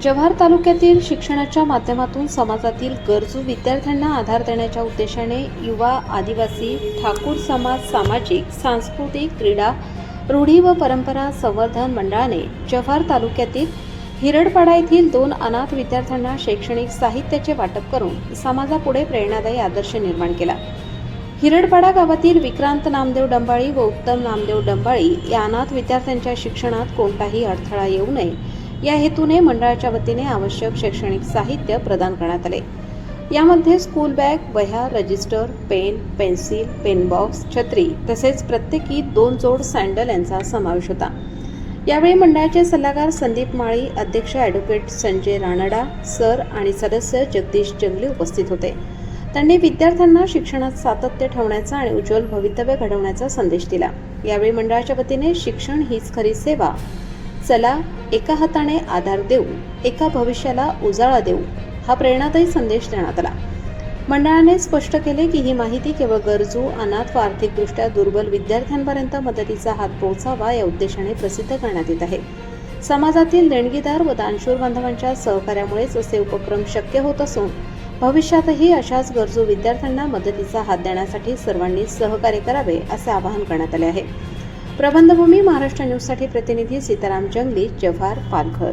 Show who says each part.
Speaker 1: जव्हार तालुक्यातील शिक्षणाच्या माध्यमातून समाजातील गरजू विद्यार्थ्यांना आधार देण्याच्या उद्देशाने युवा, आदिवासी, ठाकूर समाज, सामाजिक, सांस्कृतिक, क्रीडा, रूढी व परंपरा संवर्धन मंडळाने जव्हार तालुक्यातील हिरडपाडा येथील 2 अनाथ विद्यार्थ्यांना शैक्षणिक साहित्याचे वाटप करून समाजापुढे प्रेरणादायी आदर्श निर्माण केला। हिरडपाडा गावातील विक्रांत नामदेव डंबाळी व उत्तम नामदेव डंबाळी या अनाथ विद्यार्थ्यांच्या शिक्षणात कोणताही अडथळा येऊ नये या हेतूने मंडळाच्या वतीने आवश्यक शैक्षणिक साहित्य प्रदान करण्यात आले। यामध्ये स्कूल बॅग, वह्या, register, pen, pencil, pen box, छत्री तसेच प्रत्येकी 2 जोड सँडल यांचा समावेश होता। यावेळी मंडळाचे सल्लागार संदीप माळी, अध्यक्ष ॲडव्होकेट संजय रानडा सर आणि सदस्य जगदीश जंगले उपस्थित होते। त्यांनी विद्यार्थ्यांना शिक्षणात सातत्य ठेवण्याचा आणि उज्ज्वल भवितव्य घडवण्याचा संदेश दिला। यावेळी मंडळाच्या वतीने शिक्षण हीच खरी सेवा, चला एका हाताने आधार देऊ, एका भविष्याला उजाळा देऊ हा प्रेरणादायी संदेश देण्यात आला। मंडळाने स्पष्ट केले की ही माहिती केवळ गरजू, अनाथ व आर्थिकदृष्ट्या दुर्बल विद्यार्थ्यांपर्यंत मदतीचा हात पोहोचावा या उद्देशाने प्रसिद्ध करण्यात येत आहे। समाजातील देणगीदार व दानशूर बांधवांच्या सहकार्यामुळेच असे उपक्रम शक्य होत असून भविष्यातही अशाच गरजू विद्यार्थ्यांना मदतीचा हात देण्यासाठी सर्वांनी सहकार्य करावे असे आवाहन करण्यात आले आहे। प्रबंधभूमी महाराष्ट्र न्यूजसाठी प्रतिनिधी सीताराम जंगली, जव्हार, पालघर।